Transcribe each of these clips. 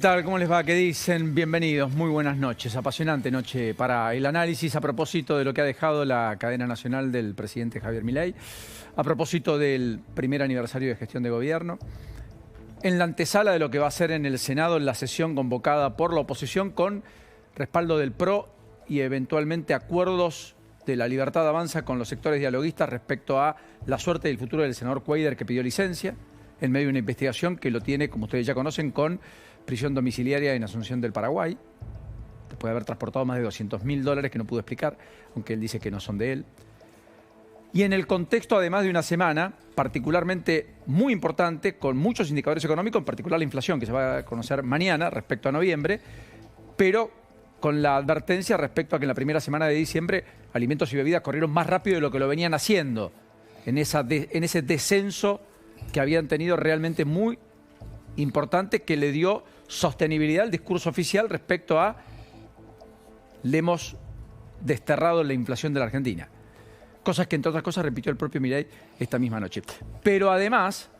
¿Qué tal? ¿Cómo les va? ¿Qué dicen? Bienvenidos, muy buenas noches. Apasionante noche para el análisis a propósito de lo que ha dejado la cadena nacional del presidente Javier Milei, a propósito del primer aniversario de gestión de gobierno, en la antesala de lo que va a ser en el Senado en la sesión convocada por la oposición con respaldo del PRO y eventualmente acuerdos de La Libertad Avanza con los sectores dialoguistas respecto a la suerte y el futuro del senador Cuéllar, que pidió licencia en medio de una investigación que lo tiene, como ustedes ya conocen, con prisión domiciliaria en Asunción del Paraguay, después de haber transportado más de $200.000 que no pudo explicar, aunque él dice que no son de él. Y en el contexto, además de una semana particularmente muy importante, con muchos indicadores económicos, en particular la inflación, que se va a conocer mañana respecto a noviembre, pero con la advertencia respecto a que en la primera semana de diciembre alimentos y bebidas corrieron más rápido de lo que lo venían haciendo, en ese descenso que habían tenido realmente muy importante, que le dio sostenibilidad al discurso oficial respecto a le hemos desterrado la inflación de la Argentina. Cosas que, entre otras cosas, repitió el propio Milei esta misma noche. Pero además,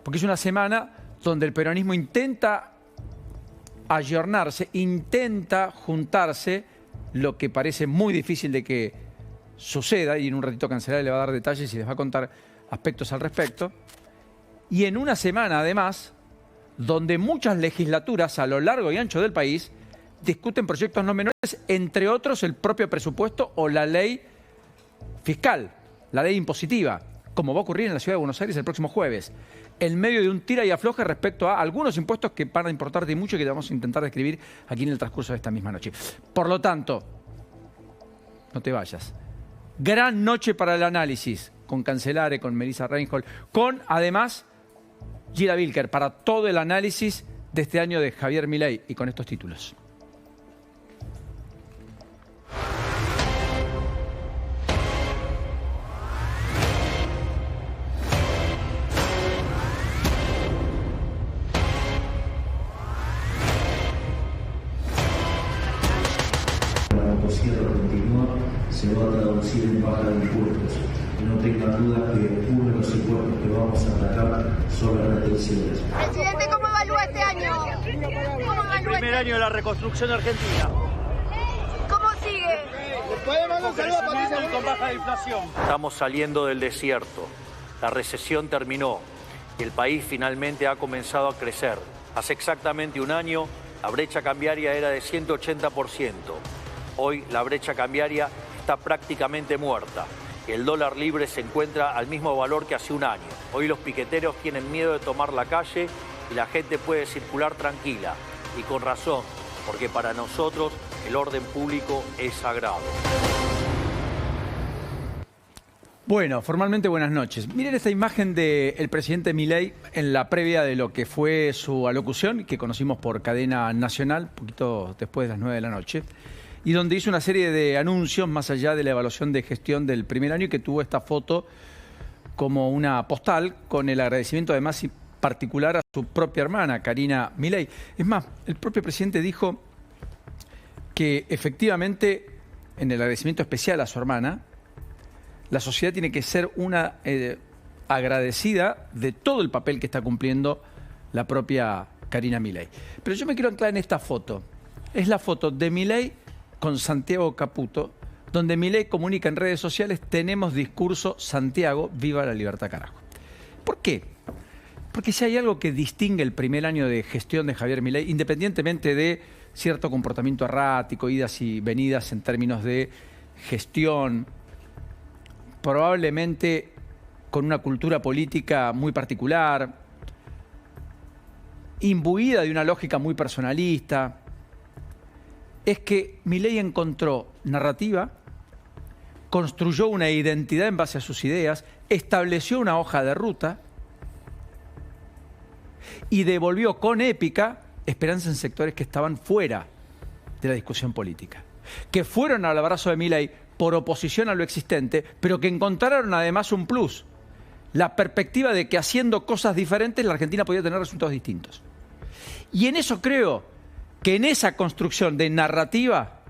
porque es una semana donde el peronismo intenta ayornarse, intenta juntarse, lo que parece muy difícil de que suceda, y en un ratito Cancelari le va a dar detalles y les va a contar aspectos al respecto. Y en una semana, además, donde muchas legislaturas a lo largo y ancho del país discuten proyectos no menores, entre otros el propio presupuesto o la ley fiscal, la ley impositiva, como va a ocurrir en la Ciudad de Buenos Aires el próximo jueves, en medio de un tira y afloje respecto a algunos impuestos que van a importarte mucho y que vamos a intentar describir aquí en el transcurso de esta misma noche. Por lo tanto, no te vayas. Gran noche para el análisis, con Cancelari, con Melissa Reinhold, con, además, Gira Wilker, para todo el análisis de este año de Javier Milei y con estos títulos. La motosierra continúa, se va a traducir en baja de impuestos. Y no tengan duda que uno de los impuestos que vamos a atacar son las retenciones. Presidente, ¿cómo evalúa este año? ¿Cómo evalúa el primer año de la reconstrucción argentina? ¿Cómo sigue? Con baja de inflación. Estamos saliendo del desierto. La recesión terminó y el país finalmente ha comenzado a crecer. Hace exactamente un año la brecha cambiaria era de 180%. Hoy la brecha cambiaria está prácticamente muerta. El dólar libre se encuentra al mismo valor que hace un año. Hoy los piqueteros tienen miedo de tomar la calle y la gente puede circular tranquila. Y con razón, porque para nosotros el orden público es sagrado. Bueno, formalmente buenas noches. Miren esta imagen del presidente Milei en la previa de lo que fue su alocución, que conocimos por cadena nacional, un poquito después de las 9 de la noche. Y donde hizo una serie de anuncios más allá de la evaluación de gestión del primer año, y que tuvo esta foto como una postal con el agradecimiento además particular a su propia hermana, Karina Milei. Es más, el propio presidente dijo que efectivamente en el agradecimiento especial a su hermana, la sociedad tiene que ser una agradecida de todo el papel que está cumpliendo la propia Karina Milei. Pero yo me quiero anclar en esta foto. Es la foto de Milei con Santiago Caputo, donde Milei comunica en redes sociales: tenemos discurso, Santiago, viva la libertad, carajo. ¿Por qué? Porque si hay algo que distingue el primer año de gestión de Javier Milei, independientemente de cierto comportamiento errático, idas y venidas en términos de gestión, probablemente con una cultura política muy particular, imbuida de una lógica muy personalista, es que Milei encontró narrativa, construyó una identidad en base a sus ideas, estableció una hoja de ruta y devolvió con épica esperanza en sectores que estaban fuera de la discusión política, que fueron al abrazo de Milei por oposición a lo existente, pero que encontraron además un plus, la perspectiva de que haciendo cosas diferentes la Argentina podía tener resultados distintos. Y en eso creo que en esa construcción de narrativa,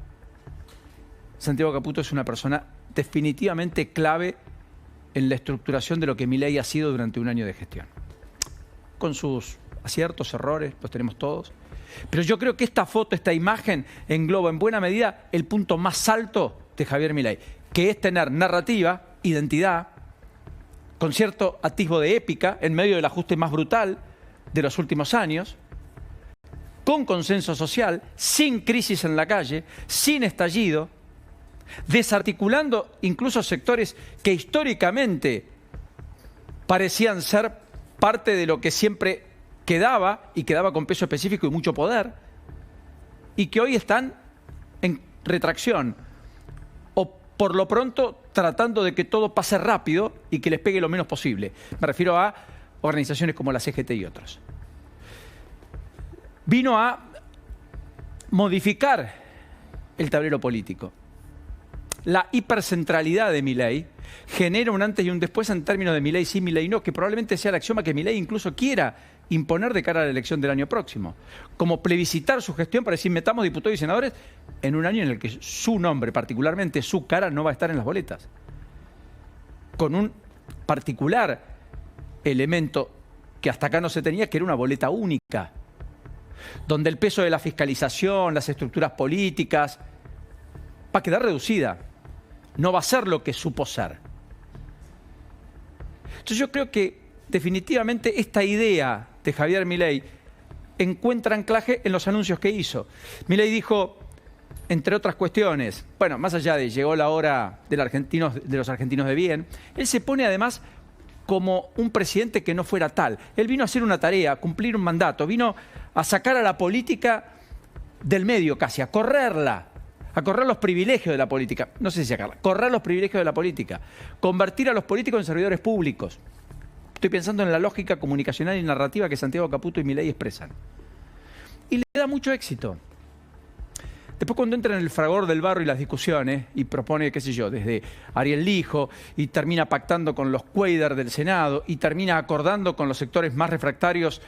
Santiago Caputo es una persona definitivamente clave en la estructuración de lo que Milei ha sido durante un año de gestión. Con sus aciertos, errores, los tenemos todos. Pero yo creo que esta foto, esta imagen, engloba en buena medida el punto más alto de Javier Milei, que es tener narrativa, identidad, con cierto atisbo de épica, en medio del ajuste más brutal de los últimos años, con consenso social, sin crisis en la calle, sin estallido, desarticulando incluso sectores que históricamente parecían ser parte de lo que siempre quedaba, y quedaba con peso específico y mucho poder, y que hoy están en retracción, o por lo pronto tratando de que todo pase rápido y que les pegue lo menos posible. Me refiero a organizaciones como la CGT y otros. Vino a modificar el tablero político. La hipercentralidad de Milei genera un antes y un después en términos de Milei sí, Milei no, que probablemente sea el axioma que Milei incluso quiera imponer de cara a la elección del año próximo. Como plebiscitar su gestión para decir, metamos diputados y senadores en un año en el que su nombre, particularmente su cara, no va a estar en las boletas. Con un particular elemento que hasta acá no se tenía, que era una boleta única, donde el peso de la fiscalización, las estructuras políticas, va a quedar reducida. No va a ser lo que supo ser. Entonces yo creo que definitivamente esta idea de Javier Milei encuentra anclaje en los anuncios que hizo. Milei dijo, entre otras cuestiones, bueno, más allá de llegó la hora de los argentinos de bien, él se pone además como un presidente que no fuera tal. Él vino a hacer una tarea, a cumplir un mandato, vino a sacar a la política del medio casi, a correr los privilegios de la política, no sé si sacarla, correr los privilegios de la política, convertir a los políticos en servidores públicos. Estoy pensando en la lógica comunicacional y narrativa que Santiago Caputo y Milei expresan. Y le da mucho éxito. Después cuando entra en el fragor del barro y las discusiones y propone, qué sé yo, desde Ariel Lijo y termina pactando con los Cuéllar del Senado y termina acordando con los sectores más refractarios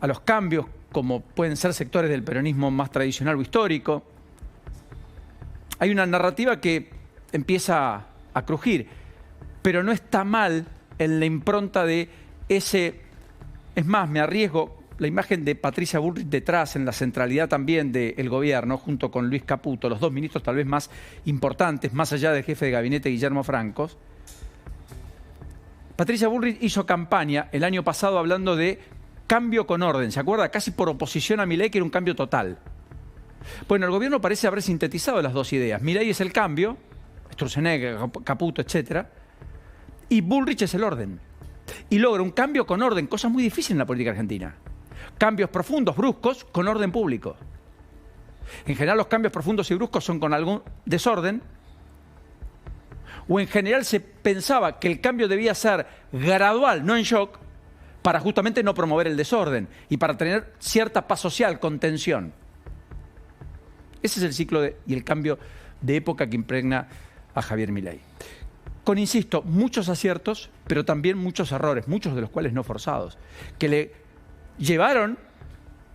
a los cambios, como pueden ser sectores del peronismo más tradicional o histórico, hay una narrativa que empieza a crujir, pero no está mal en la impronta de ese... Es más, me arriesgo, la imagen de Patricia Bullrich detrás, en la centralidad también del gobierno, junto con Luis Caputo, los dos ministros tal vez más importantes, más allá del jefe de gabinete Guillermo Francos. Patricia Bullrich hizo campaña el año pasado hablando de cambio con orden, ¿se acuerda? Casi por oposición a Milei, que era un cambio total. Bueno, el gobierno parece haber sintetizado las dos ideas. Milei es el cambio, Sturzenegger, Caputo, etc. Y Bullrich es el orden. Y logra un cambio con orden, cosa muy difícil en la política argentina. Cambios profundos, bruscos, con orden público. En general los cambios profundos y bruscos son con algún desorden, o en general se pensaba que el cambio debía ser gradual, no en shock, para justamente no promover el desorden y para tener cierta paz social, contención. Ese es el ciclo y el cambio de época que impregna a Javier Milei. Con, insisto, muchos aciertos, pero también muchos errores, muchos de los cuales no forzados, que le llevaron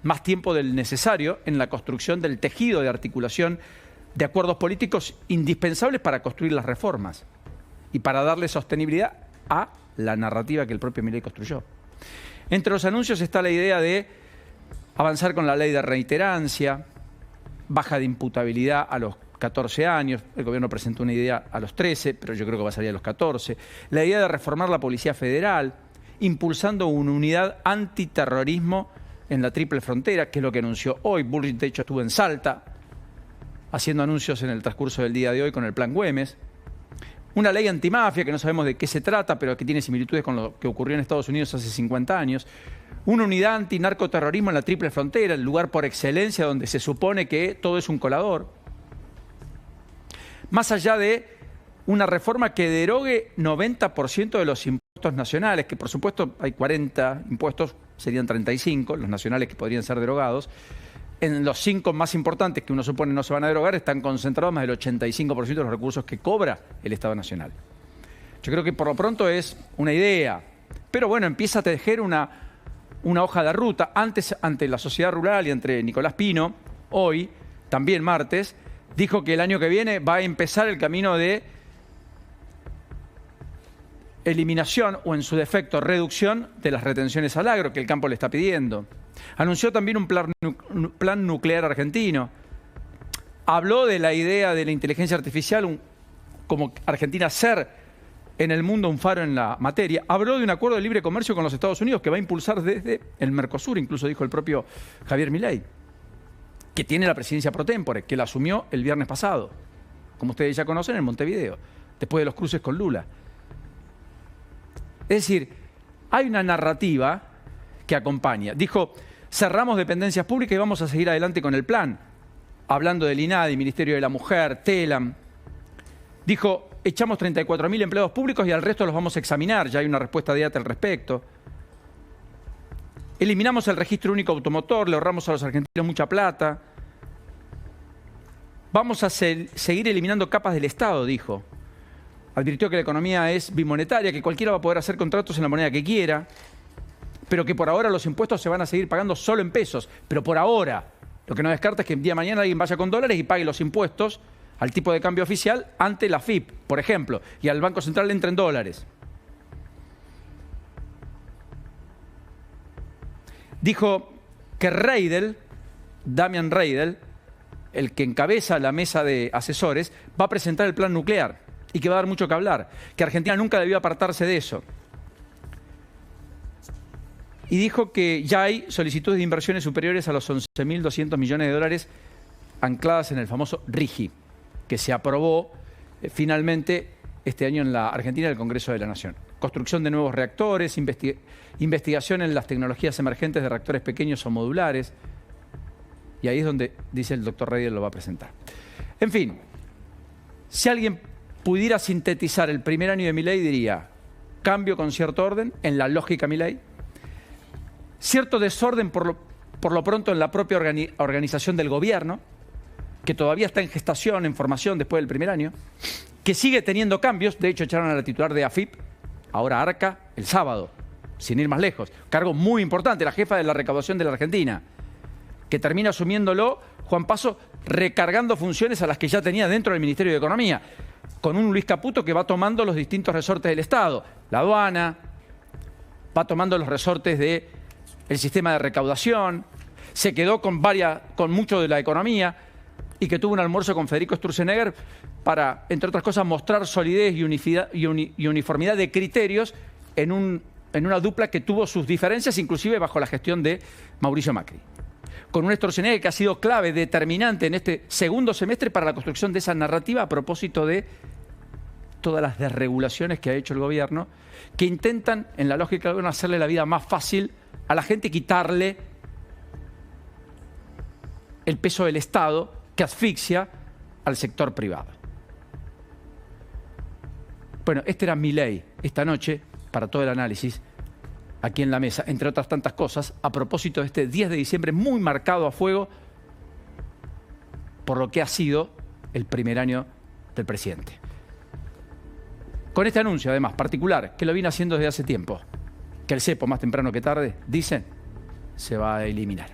más tiempo del necesario en la construcción del tejido de articulación de acuerdos políticos indispensables para construir las reformas y para darle sostenibilidad a la narrativa que el propio Milei construyó. Entre los anuncios está la idea de avanzar con la ley de reiterancia, baja de imputabilidad a los 14 años, el gobierno presentó una idea a los 13, pero yo creo que va a salir a los 14, la idea de reformar la Policía Federal, impulsando una unidad antiterrorismo en la triple frontera, que es lo que anunció hoy. Bullrich, de hecho, estuvo en Salta, haciendo anuncios en el transcurso del día de hoy con el Plan Güemes. Una ley antimafia, que no sabemos de qué se trata, pero que tiene similitudes con lo que ocurrió en Estados Unidos hace 50 años. Una unidad antinarcoterrorismo en la triple frontera, el lugar por excelencia donde se supone que todo es un colador. Más allá de una reforma que derogue 90% de los impuestos nacionales, que por supuesto hay 40 impuestos, serían 35, los nacionales que podrían ser derogados. En los 5 más importantes que uno supone no se van a derogar, están concentrados más del 85% de los recursos que cobra el Estado Nacional. Yo creo que por lo pronto es una idea, pero bueno, empieza a tejer una hoja de ruta. Antes, ante la sociedad rural y entre Nicolás Pino, hoy, también martes, dijo que el año que viene va a empezar el camino de eliminación o, en su defecto, reducción de las retenciones al agro que el campo le está pidiendo. Anunció también un plan nuclear argentino. Habló de la idea de la inteligencia artificial como Argentina ser en el mundo un faro en la materia. Habló de un acuerdo de libre comercio con los Estados Unidos que va a impulsar desde el Mercosur, incluso dijo el propio Javier Milei, que tiene la presidencia pro tempore, que la asumió el viernes pasado, como ustedes ya conocen, en Montevideo, después de los cruces con Lula. Es decir, hay una narrativa que acompaña. Dijo, cerramos dependencias públicas y vamos a seguir adelante con el plan. Hablando del INADI, Ministerio de la Mujer, TELAM. Dijo, echamos 34.000 empleados públicos y al resto los vamos a examinar. Ya hay una respuesta de IATA al respecto. Eliminamos el registro único automotor, le ahorramos a los argentinos mucha plata. Vamos a seguir eliminando capas del Estado, dijo. Advirtió que la economía es bimonetaria, que cualquiera va a poder hacer contratos en la moneda que quiera, pero que por ahora los impuestos se van a seguir pagando solo en pesos. Pero por ahora, lo que no descarta es que el día de mañana alguien vaya con dólares y pague los impuestos al tipo de cambio oficial ante la FIP, por ejemplo, y al Banco Central le entra en dólares. Dijo que Reidel, Damian Reidel, el que encabeza la mesa de asesores, va a presentar el plan nuclear y que va a dar mucho que hablar, que Argentina nunca debió apartarse de eso. Y dijo que ya hay solicitudes de inversiones superiores a los 11.200 millones de dólares ancladas en el famoso RIGI, que se aprobó finalmente este año en la Argentina del Congreso de la Nación. Construcción de nuevos reactores, investigación en las tecnologías emergentes de reactores pequeños o modulares. Y ahí es donde, dice el doctor Reidel, lo va a presentar. En fin, si alguien pudiera sintetizar el primer año de Milei, diría cambio con cierto orden, en la lógica Milei, cierto desorden por lo pronto en la propia organización del gobierno, que todavía está en gestación, en formación después del primer año, que sigue teniendo cambios. De hecho, echaron a la titular de AFIP, ahora ARCA, el sábado, sin ir más lejos. Cargo muy importante, la jefa de la recaudación de la Argentina, que termina asumiéndolo Juan Paso, recargando funciones a las que ya tenía dentro del Ministerio de Economía, con un Luis Caputo que va tomando los distintos resortes del Estado. La aduana, va tomando los resortes del sistema de recaudación, se quedó con mucho de la economía, y que tuvo un almuerzo con Federico Sturzenegger para, entre otras cosas, mostrar solidez y uniformidad de criterios en una dupla que tuvo sus diferencias, inclusive bajo la gestión de Mauricio Macri. Con un Sturzenegger que ha sido clave, determinante en este segundo semestre para la construcción de esa narrativa a propósito de todas las desregulaciones que ha hecho el gobierno, que intentan, en la lógica del gobierno, hacerle la vida más fácil a la gente y quitarle el peso del Estado que asfixia al sector privado. Bueno, este era Milei esta noche, para todo el análisis, aquí en la mesa, entre otras tantas cosas, a propósito de este 10 de diciembre muy marcado a fuego por lo que ha sido el primer año del presidente. Con este anuncio, además, particular, que lo viene haciendo desde hace tiempo, que el cepo, más temprano que tarde, dicen, se va a eliminar.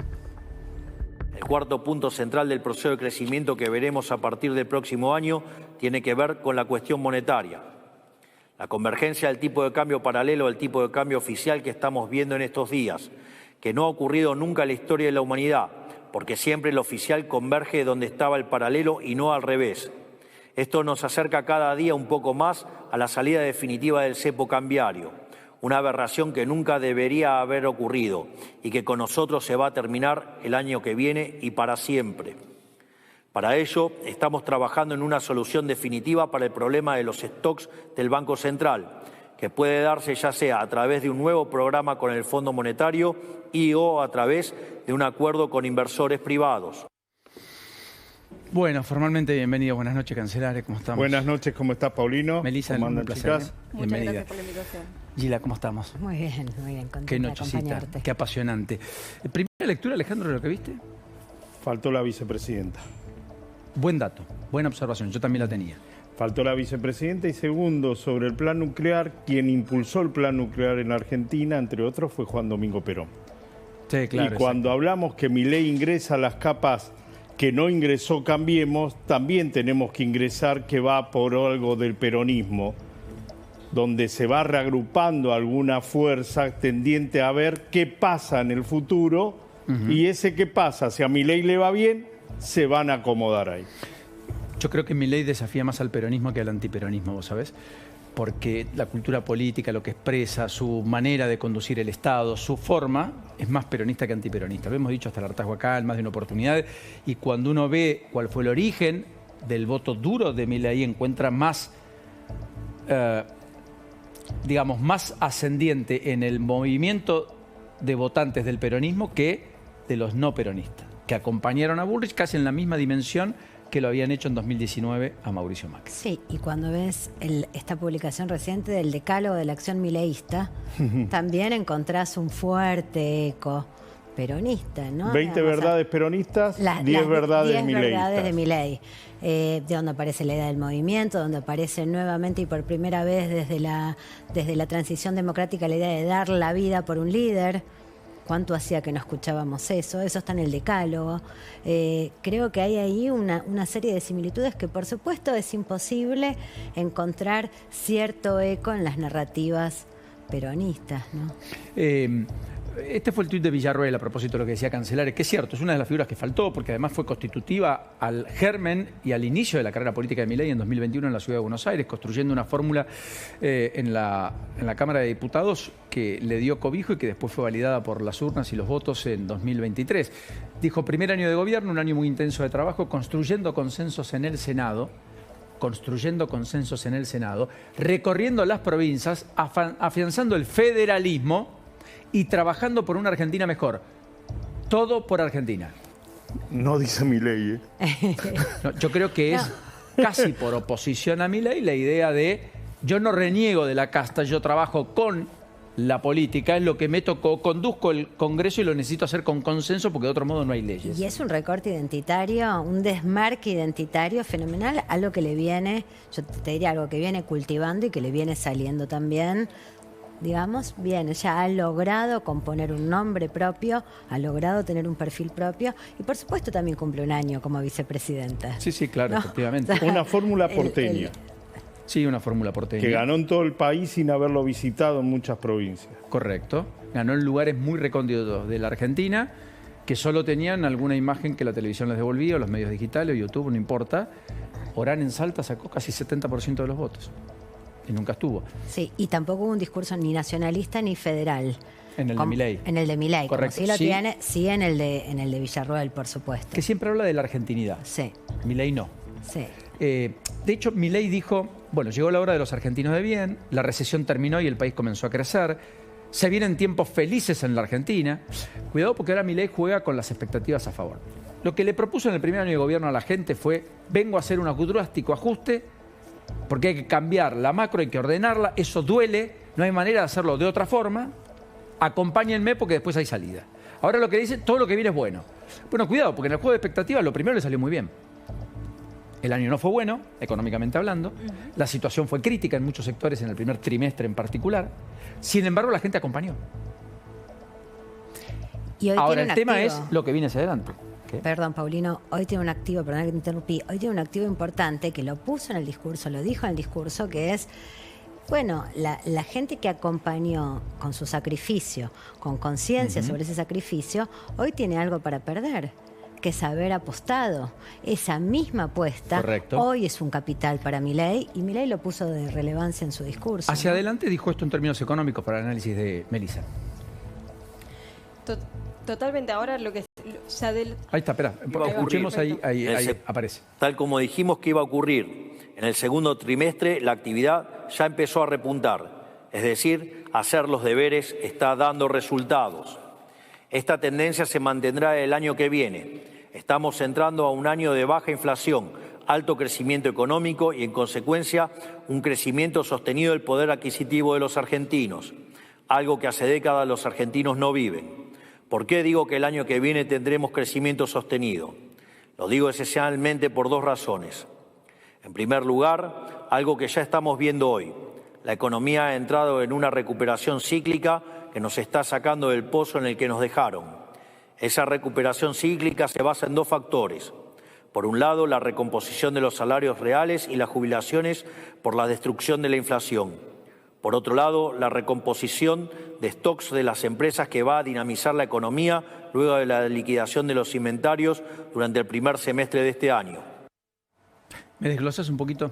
El cuarto punto central del proceso de crecimiento que veremos a partir del próximo año tiene que ver con la cuestión monetaria. La convergencia del tipo de cambio paralelo al tipo de cambio oficial que estamos viendo en estos días, que no ha ocurrido nunca en la historia de la humanidad, porque siempre el oficial converge donde estaba el paralelo y no al revés. Esto nos acerca cada día un poco más a la salida definitiva del cepo cambiario, una aberración que nunca debería haber ocurrido y que con nosotros se va a terminar el año que viene y para siempre. Para ello, estamos trabajando en una solución definitiva para el problema de los stocks del Banco Central, que puede darse ya sea a través de un nuevo programa con el Fondo Monetario o a través de un acuerdo con inversores privados. Bueno, formalmente bienvenido. Buenas noches, cancelares. ¿Cómo estamos? Buenas noches, ¿cómo estás, Paulino? Melissa, un placer. Muchas bienvenida. gracias por la invitación. Gila, ¿cómo estamos? Muy bien, contenta Qué de nochecita, acompañarte. qué apasionante. Primera lectura, Alejandro, de lo que viste. Faltó la vicepresidenta. Buen dato, buena observación, yo también la tenía. Faltó la vicepresidenta. Y segundo, sobre el plan nuclear, quien impulsó el plan nuclear en Argentina, entre otros, fue Juan Domingo Perón. Sí, claro. Y cuando hablamos que Milei ingresa a las capas que no ingresó Cambiemos, también tenemos que ingresar que va por algo del peronismo. donde se va reagrupando alguna fuerza tendiente a ver qué pasa en el futuro, y ese qué pasa, si a Milei le va bien, se van a acomodar ahí. Yo creo que Milei desafía más al peronismo que al antiperonismo, ¿vos sabés? Porque la cultura política, lo que expresa, su manera de conducir el Estado, su forma, es más peronista que antiperonista. Lo hemos dicho hasta el hartazgo acá, en más de una oportunidad, y cuando uno ve cuál fue el origen del voto duro de Milei, encuentra más, digamos, más ascendiente en el movimiento de votantes del peronismo que de los no peronistas, que acompañaron a Bullrich casi en la misma dimensión que lo habían hecho en 2019 a Mauricio Macri. Sí, y cuando ves esta publicación reciente del decálogo de la acción mileísta, también encontrás un fuerte eco peronista, ¿no? 20 verdades peronistas, 10 verdades mileístas. 10 verdades de Milei, de donde aparece la idea del movimiento, donde aparece nuevamente y por primera vez desde la transición democrática la idea de dar la vida por un líder. ¿Cuánto hacía que no escuchábamos eso? Eso está en el decálogo. Creo que hay ahí una serie de similitudes que, por supuesto, es imposible encontrar cierto eco en las narrativas peronistas, ¿no? Este fue el tuit de Villarroel a propósito de lo que decía Cancelares, que es cierto, es una de las figuras que faltó, porque además fue constitutiva al germen y al inicio de la carrera política de Milei en 2021 en la Ciudad de Buenos Aires, construyendo una fórmula en la Cámara de Diputados que le dio cobijo y que después fue validada por las urnas y los votos en 2023. Dijo, primer año de gobierno, un año muy intenso de trabajo, construyendo consensos en el Senado, recorriendo las provincias, afianzando el federalismo y trabajando por una Argentina mejor. Todo por Argentina. No dice Milei, ¿eh? No, yo creo que es casi por oposición a Milei la idea de yo no reniego de la casta, yo trabajo con la política, es lo que me tocó, conduzco el Congreso y lo necesito hacer con consenso porque de otro modo no hay leyes. Y es un recorte identitario, un desmarque identitario fenomenal, algo que le viene, yo te diría algo que viene cultivando y que le viene saliendo también. Digamos, bien, ya ha logrado componer un nombre propio, ha logrado tener un perfil propio y por supuesto también cumple un año como vicepresidenta. Sí, claro, ¿no? Efectivamente. O sea, una fórmula porteña. Sí, una fórmula porteña. Que ganó en todo el país sin haberlo visitado en muchas provincias. Correcto. Ganó en lugares muy recónditos de la Argentina que solo tenían alguna imagen que la televisión les devolvía, o los medios digitales, o YouTube, no importa. Orán en Salta sacó casi 70% de los votos. Y nunca estuvo. Sí, y tampoco hubo un discurso ni nacionalista ni federal. En el de Milei. En el de Milei, correcto. Como sí lo tiene, sí en el de Villarroel, por supuesto. Que siempre habla de la argentinidad. Sí. Milei no. Sí. De hecho, Milei dijo, bueno, llegó la hora de los argentinos de bien, la recesión terminó y el país comenzó a crecer, se vienen tiempos felices en la Argentina. Cuidado porque ahora Milei juega con las expectativas a favor. Lo que le propuso en el primer año de gobierno a la gente fue, vengo a hacer un drástico ajuste, porque hay que cambiar la macro, hay que ordenarla, eso duele, no hay manera de hacerlo de otra forma, acompáñenme porque después hay salida. Ahora lo que dice, todo lo que viene es bueno. Bueno, cuidado, porque en el juego de expectativas lo primero le salió muy bien. El año no fue bueno, económicamente hablando, la situación fue crítica en muchos sectores en el primer trimestre en particular, sin embargo la gente acompañó. Y hoy ahora el tema activo. es lo que viene hacia adelante. ¿Qué? Perdón, Paulino, hoy tiene un activo, perdón que te interrumpí, hoy tiene un activo importante que lo puso en el discurso, lo dijo en el discurso, que es, bueno, la gente que acompañó con su sacrificio, con conciencia sobre ese sacrificio, hoy tiene algo para perder, que es haber apostado. Esa misma apuesta, correcto, hoy es un capital para Milei, y Milei lo puso de relevancia en su discurso. Hacia ¿no? adelante dijo esto en términos económicos para el análisis de Melissa. Totalmente, ahora lo que ya del... Ahí está, espera, escuchemos ahí aparece. Tal como dijimos que iba a ocurrir en el segundo trimestre, la actividad ya empezó a repuntar, es decir, hacer los deberes está dando resultados. Esta tendencia se mantendrá el año que viene. Estamos entrando a un año de baja inflación, alto crecimiento económico y, en consecuencia, un crecimiento sostenido del poder adquisitivo de los argentinos, algo que hace décadas los argentinos no viven. ¿Por qué digo que el año que viene tendremos crecimiento sostenido? Lo digo esencialmente por dos razones. En primer lugar, algo que ya estamos viendo hoy. La economía ha entrado en una recuperación cíclica que nos está sacando del pozo en el que nos dejaron. Esa recuperación cíclica se basa en dos factores. Por un lado, la recomposición de los salarios reales y las jubilaciones por la destrucción de la inflación. Por otro lado, la recomposición de stocks de las empresas que va a dinamizar la economía luego de la liquidación de los inventarios durante el primer semestre de este año. ¿Me desglosas un poquito?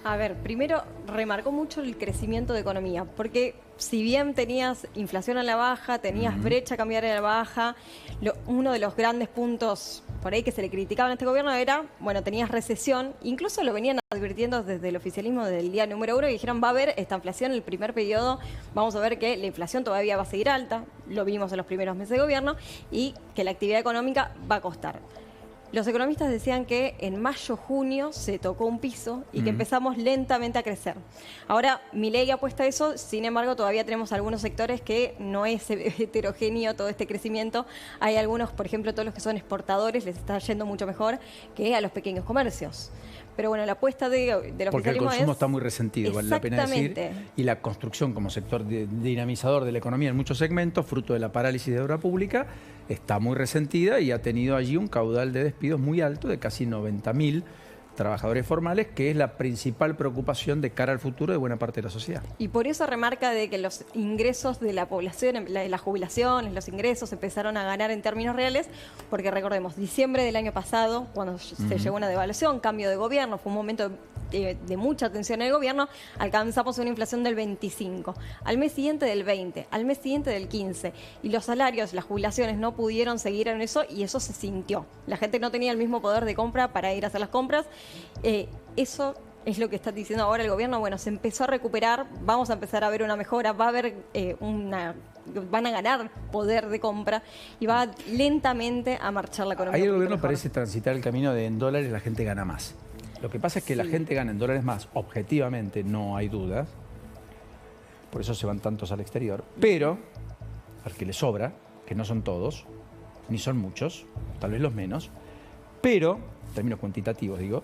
A ver, primero remarcó mucho el crecimiento de economía, porque si bien tenías inflación a la baja, tenías brecha cambiaria a la baja, uno de los grandes puntos por ahí que se le criticaba a este gobierno era, bueno, tenías recesión, incluso lo venían advirtiendo desde el oficialismo del día número 1 y dijeron va a haber esta inflación en el primer periodo, vamos a ver que la inflación todavía va a seguir alta, lo vimos en los primeros meses de gobierno, y que la actividad económica va a costar. Los economistas decían que en mayo, junio se tocó un piso y que empezamos lentamente a crecer. Ahora, Milei apuesta a eso, sin embargo, todavía tenemos algunos sectores que no es heterogéneo todo este crecimiento. Hay algunos, por ejemplo, todos los que son exportadores, les está yendo mucho mejor que a los pequeños comercios. Pero bueno, la apuesta del oficialismo porque el consumo es... está muy resentido, vale la pena decir. Exactamente. Y la construcción como sector dinamizador de la economía en muchos segmentos, fruto de la parálisis de obra pública, está muy resentida y ha tenido allí un caudal de despidos muy alto de casi 90.000 trabajadores formales, que es la principal preocupación de cara al futuro de buena parte de la sociedad. Y por eso remarca de que los ingresos de la población, las jubilaciones, los ingresos empezaron a ganar en términos reales, porque recordemos, diciembre del año pasado, cuando se llegó una devaluación, cambio de gobierno, fue un momento de mucha tensión en el gobierno, alcanzamos una inflación del 25, al mes siguiente del 20, al mes siguiente del 15, y los salarios, las jubilaciones no pudieron seguir en eso y eso se sintió. La gente no tenía el mismo poder de compra para ir a hacer las compras. Eso es lo que está diciendo ahora el gobierno. Bueno, se empezó a recuperar, vamos a empezar a ver una mejora, va a haber van a ganar poder de compra y va lentamente a marchar la economía. Ahí el gobierno parece transitar el camino de en dólares la gente gana más. Lo que pasa es que la gente gana en dólares más, objetivamente no hay dudas, por eso se van tantos al exterior, pero al que le sobra, que no son todos, ni son muchos, tal vez los menos, pero, en términos cuantitativos digo,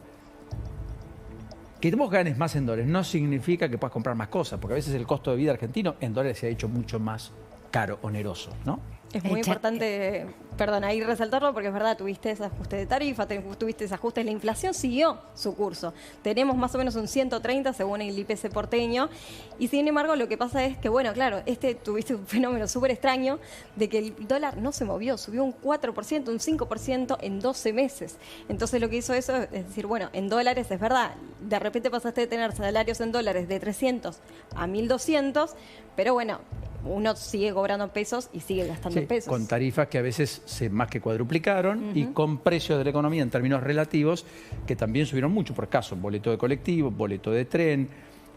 que vos ganes más en dólares no significa que puedas comprar más cosas, porque a veces el costo de vida argentino en dólares se ha hecho mucho más caro, oneroso, ¿no? Es muy importante, perdón, ahí resaltarlo porque es verdad, tuviste ese ajuste de tarifa, tuviste ese ajuste, la inflación siguió su curso. Tenemos más o menos un 130 según el IPC porteño y sin embargo lo que pasa es que, bueno, claro, tuviste un fenómeno súper extraño de que el dólar no se movió, subió un 4%, un 5% en 12 meses. Entonces lo que hizo eso es decir, bueno, en dólares es verdad, de repente pasaste de tener salarios en dólares de 300 a 1.200, pero bueno, uno sigue cobrando pesos y sigue gastando pesos. Con tarifas que a veces se más que cuadruplicaron y con precios de la economía en términos relativos que también subieron mucho. Por caso, boleto de colectivo, boleto de tren,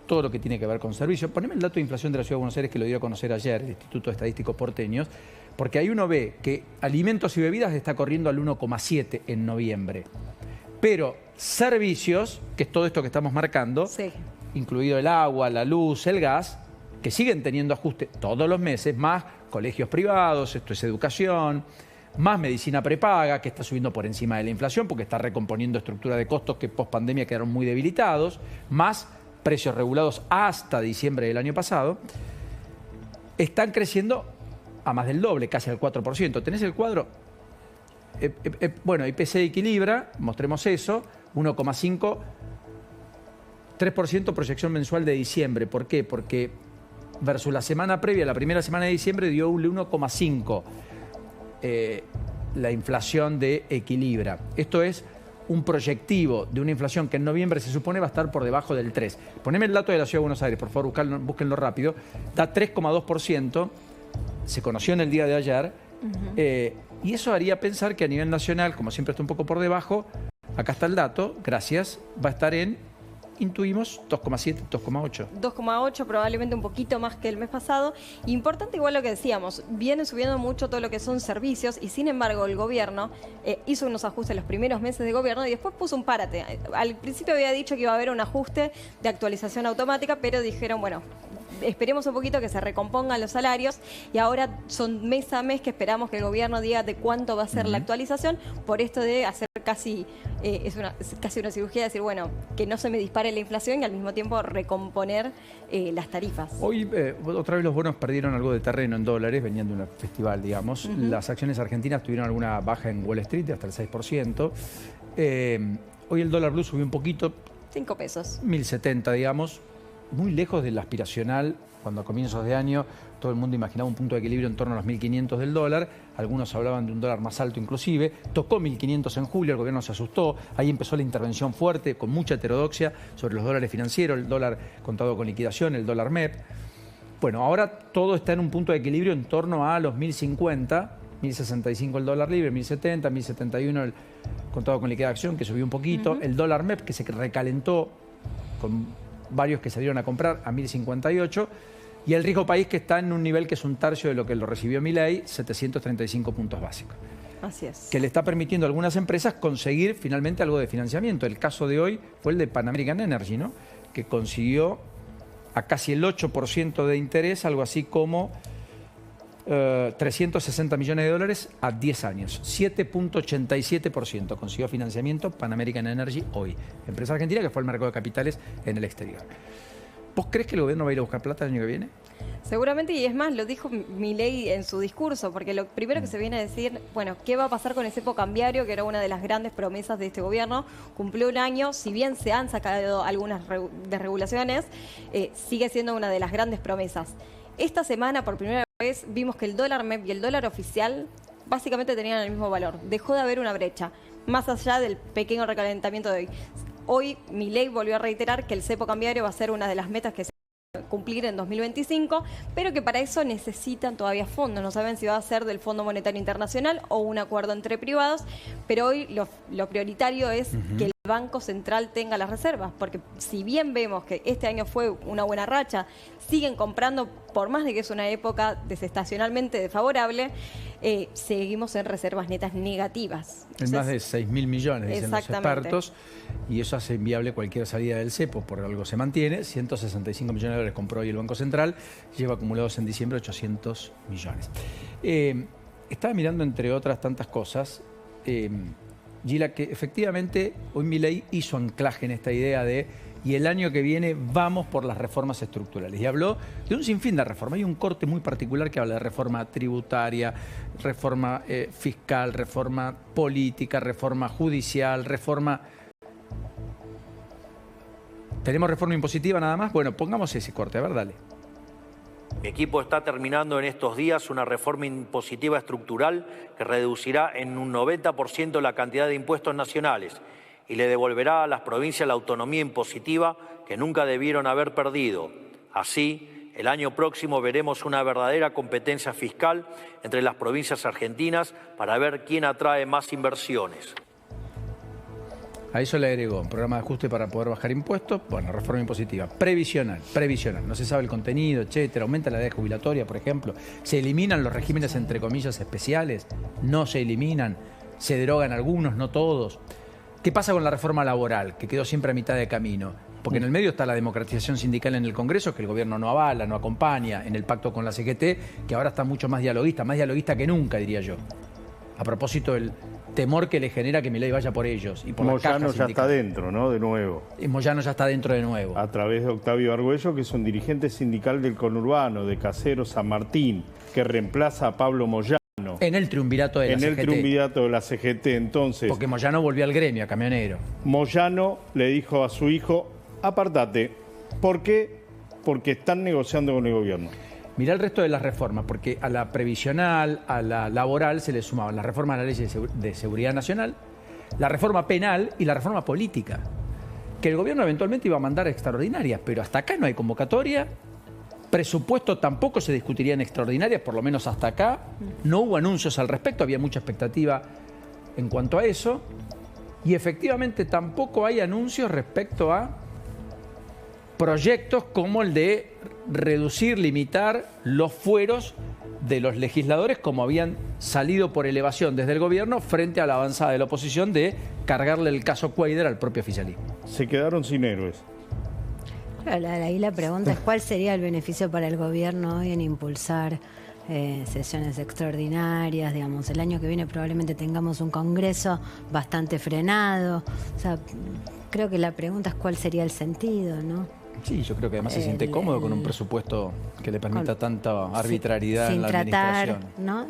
todo lo que tiene que ver con servicios. Poneme el dato de inflación de la Ciudad de Buenos Aires que lo dio a conocer ayer el Instituto Estadístico Porteños, porque ahí uno ve que alimentos y bebidas está corriendo al 1,7 en noviembre. Pero servicios, que es todo esto que estamos marcando, incluido el agua, la luz, el gas, que siguen teniendo ajuste todos los meses, más colegios privados, esto es educación, más medicina prepaga, que está subiendo por encima de la inflación porque está recomponiendo estructura de costos que post pandemia quedaron muy debilitados, más precios regulados hasta diciembre del año pasado, están creciendo a más del doble, casi al 4%. ¿Tenés el cuadro? Bueno, IPC equilibra, mostremos eso, 1,5%, 3% proyección mensual de diciembre. ¿Por qué? Porque versus la semana previa, la primera semana de diciembre, dio un 1,5% la inflación de equilibra. Esto es un proyectivo de una inflación que en noviembre se supone va a estar por debajo del 3%. Poneme el dato de la Ciudad de Buenos Aires, por favor, búsquenlo rápido. Da 3,2%, se conoció en el día de ayer, y eso haría pensar que a nivel nacional, como siempre está un poco por debajo, acá está el dato, gracias, va a estar en... Intuimos 2,7, 2,8. 2,8, probablemente un poquito más que el mes pasado. Importante igual lo que decíamos, viene subiendo mucho todo lo que son servicios y sin embargo el gobierno hizo unos ajustes los primeros meses de gobierno y después puso un párate. Al principio había dicho que iba a haber un ajuste de actualización automática, pero dijeron, bueno, esperemos un poquito que se recompongan los salarios y ahora son mes a mes que esperamos que el gobierno diga de cuánto va a ser la actualización, por esto de hacer casi una cirugía, de decir, bueno, que no se me dispare la inflación y al mismo tiempo recomponer las tarifas. Hoy otra vez los bonos perdieron algo de terreno en dólares, venían de un festival, digamos. Las acciones argentinas tuvieron alguna baja en Wall Street de hasta el 6%. Hoy el dólar blue subió un poquito. 5 pesos. 1.070, digamos. muy lejos del aspiracional. Cuando a comienzos de año todo el mundo imaginaba un punto de equilibrio en torno a los 1.500 del dólar, algunos hablaban de un dólar más alto inclusive, tocó 1.500 en julio, el gobierno se asustó, ahí empezó la intervención fuerte, con mucha heterodoxia, sobre los dólares financieros, el dólar contado con liquidación, el dólar MEP. Bueno, ahora todo está en un punto de equilibrio en torno a los 1.050, 1.065 el dólar libre, 1.070, 1.071 el contado con liquidación, que subió un poquito, el dólar MEP, que se recalentó con varios que salieron a comprar a 1.058, y el riesgo país, que está en un nivel que es un tercio de lo que lo recibió Milei, 735 puntos básicos. Así es. Que le está permitiendo a algunas empresas conseguir finalmente algo de financiamiento. El caso de hoy fue el de Pan American Energy, ¿no? Que consiguió a casi el 8% de interés, algo así como 360 millones de dólares a 10 años. 7.87% consiguió financiamiento Pan American Energy hoy. Empresa argentina que fue al mercado de capitales en el exterior. ¿Vos crees que el gobierno va a ir a buscar plata el año que viene? Seguramente, y es más, lo dijo Milei en su discurso, porque lo primero que se viene a decir, bueno, ¿qué va a pasar con ese cepo cambiario, que era una de las grandes promesas de este gobierno? Cumplió un año, si bien se han sacado algunas desregulaciones, sigue siendo una de las grandes promesas. Esta semana, por primera vez, vimos que el dólar MEP y el dólar oficial básicamente tenían el mismo valor. Dejó de haber una brecha, más allá del pequeño recalentamiento de hoy. Hoy Milei volvió a reiterar que el cepo cambiario va a ser una de las metas que se va a cumplir en 2025, pero que para eso necesitan todavía fondos. No saben si va a ser del Fondo Monetario Internacional o un acuerdo entre privados, pero hoy lo prioritario es que el Banco Central tenga las reservas, porque si bien vemos que este año fue una buena racha, siguen comprando, por más de que es una época desestacionalmente desfavorable, seguimos en reservas netas negativas. En más de 6.000 millones, dicen los expertos, y eso hace inviable cualquier salida del cepo, por algo se mantiene. 165 millones de dólares compró hoy el Banco Central, lleva acumulados en diciembre 800 millones. Estaba mirando, entre otras tantas cosas, Gila, que efectivamente hoy Milei hizo anclaje en esta idea de, y el año que viene vamos por las reformas estructurales. Y habló de un sinfín de reformas. Hay un corte muy particular que habla de reforma tributaria, reforma fiscal, reforma política, reforma judicial, reforma... ¿Tenemos reforma impositiva nada más? Bueno, pongamos ese corte. A ver, dale. Mi equipo está terminando en estos días una reforma impositiva estructural que reducirá en un 90% la cantidad de impuestos nacionales y le devolverá a las provincias la autonomía impositiva que nunca debieron haber perdido. Así, el año próximo veremos una verdadera competencia fiscal entre las provincias argentinas para ver quién atrae más inversiones. A eso le agregó un programa de ajuste para poder bajar impuestos, bueno, reforma impositiva, previsional, no se sabe el contenido, etcétera, aumenta la edad jubilatoria, por ejemplo, se eliminan los regímenes entre comillas especiales, no se eliminan, se derogan algunos, no todos. ¿Qué pasa con la reforma laboral, que quedó siempre a mitad de camino? Porque en el medio está la democratización sindical en el Congreso, que el gobierno no avala, no acompaña, en el pacto con la CGT, que ahora está mucho más dialoguista que nunca, diría yo. A propósito del temor que le genera que Milei vaya por ellos. Y por Moyano ya está dentro, ¿no? De nuevo. Y Moyano ya está dentro de nuevo. A través de Octavio Argüello, que es un dirigente sindical del conurbano, de Caseros San Martín, que reemplaza a Pablo Moyano. En el triunvirato de la CGT. En el triunvirato de la CGT, entonces. Porque Moyano volvió al gremio, a camionero. Moyano le dijo a su hijo, apartate. ¿Por qué? Porque están negociando con el gobierno. Mirá el resto de las reformas, porque a la previsional, a la laboral se le sumaban la reforma de la Ley de Seguridad Nacional, la reforma penal y la reforma política, que el gobierno eventualmente iba a mandar extraordinarias, pero hasta acá no hay convocatoria, presupuesto tampoco se discutiría en extraordinarias, por lo menos hasta acá, no hubo anuncios al respecto, había mucha expectativa en cuanto a eso, y efectivamente tampoco hay anuncios respecto a proyectos como el de reducir, limitar los fueros de los legisladores, como habían salido por elevación desde el gobierno frente a la avanzada de la oposición de cargarle el caso Cuader al propio oficialismo. Se quedaron sin héroes. Claro, ahí la pregunta es cuál sería el beneficio para el gobierno hoy en impulsar sesiones extraordinarias, digamos. El año que viene probablemente tengamos un Congreso bastante frenado. O sea, creo que la pregunta es cuál sería el sentido, ¿no? Sí, yo creo que además se siente cómodo con un presupuesto que le permita tanta arbitrariedad en la administración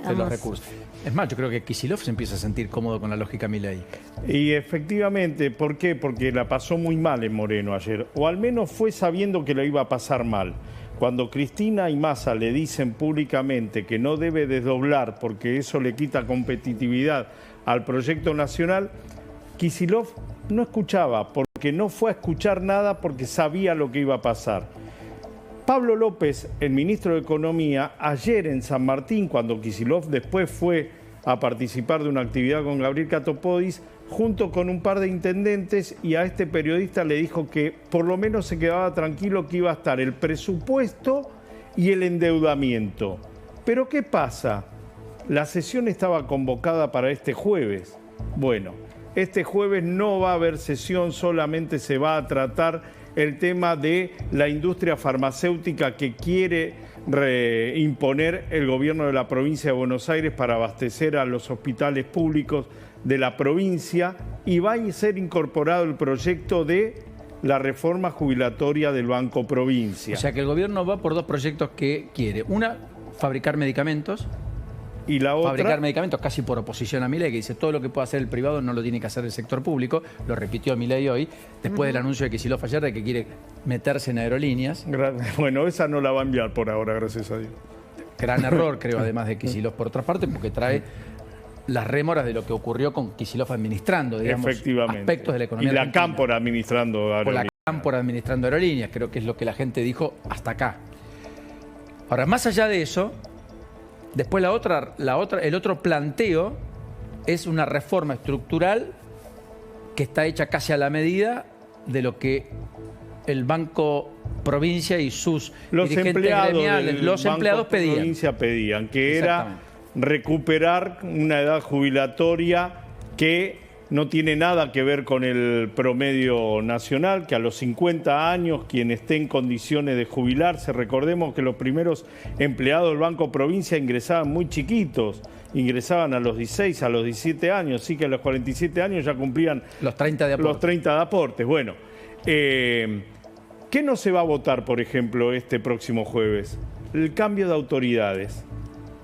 de los recursos. Es más, yo creo que Kicillof se empieza a sentir cómodo con la lógica Milei. Y efectivamente, ¿por qué? Porque la pasó muy mal en Moreno ayer, o al menos fue sabiendo que la iba a pasar mal. Cuando Cristina y Massa le dicen públicamente que no debe desdoblar porque eso le quita competitividad al proyecto nacional, Kicillof no escuchaba, porque no fue a escuchar nada porque sabía lo que iba a pasar. Pablo López, el ministro de Economía, ayer en San Martín, cuando Kicillof después fue a participar de una actividad con Gabriel Catopodis, junto con un par de intendentes, y a este periodista le dijo que por lo menos se quedaba tranquilo que iba a estar el presupuesto y el endeudamiento. Pero ¿qué pasa? La sesión estaba convocada para este jueves. Bueno, este jueves no va a haber sesión, solamente se va a tratar el tema de la industria farmacéutica que quiere imponer el gobierno de la provincia de Buenos Aires para abastecer a los hospitales públicos de la provincia, y va a ser incorporado el proyecto de la reforma jubilatoria del Banco Provincia. O sea que el gobierno va por dos proyectos que quiere. Una, fabricar medicamentos. Y la otra, fabricar medicamentos casi por oposición a Milei, que dice todo lo que puede hacer el privado no lo tiene que hacer el sector público. Lo repitió Milei hoy, después del anuncio de Kicillof ayer de que quiere meterse en aerolíneas. Bueno, esa no la va a enviar por ahora, gracias a Dios. Gran error, creo, además de Kicillof por otra parte, porque trae las rémoras de lo que ocurrió con Kicillof administrando, digamos, aspectos de la economía. Y la Cámpora administrando aerolíneas. O la Cámpora administrando aerolíneas, creo que es lo que la gente dijo hasta acá. Ahora, más allá de eso, después el otro planteo es una reforma estructural que está hecha casi a la medida de lo que el Banco Provincia y sus dirigentes gremiales, los empleados pedían. Provincia pedían, que era recuperar una edad jubilatoria que no tiene nada que ver con el promedio nacional, que a los 50 años quien esté en condiciones de jubilarse, recordemos que los primeros empleados del Banco Provincia ingresaban muy chiquitos, ingresaban a los 16, a los 17 años, sí que a los 47 años ya cumplían los 30 de aportes. Los 30 de aportes. Bueno, ¿qué no se va a votar, por ejemplo, este próximo jueves? El cambio de autoridades.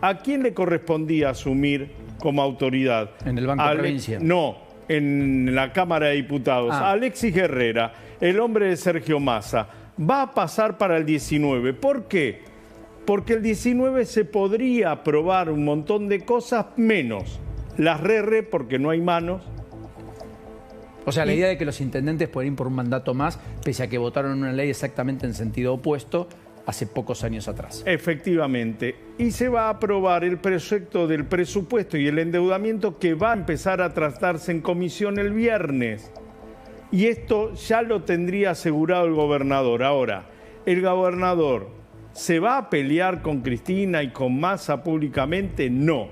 ¿A quién le correspondía asumir como autoridad? En el Banco Provincia. No, en la Cámara de Diputados. Alexis Herrera, el hombre de Sergio Massa, va a pasar para el 19. ¿Por qué? Porque el 19 se podría aprobar un montón de cosas menos las porque no hay manos. O sea, la idea de que los intendentes pueden ir por un mandato más, pese a que votaron una ley exactamente en sentido opuesto hace pocos años atrás. Efectivamente. Y se va a aprobar el proyecto del presupuesto y el endeudamiento que va a empezar a tratarse en comisión el viernes. Y esto ya lo tendría asegurado el gobernador. Ahora, el gobernador, ¿se va a pelear con Cristina y con Massa públicamente? No.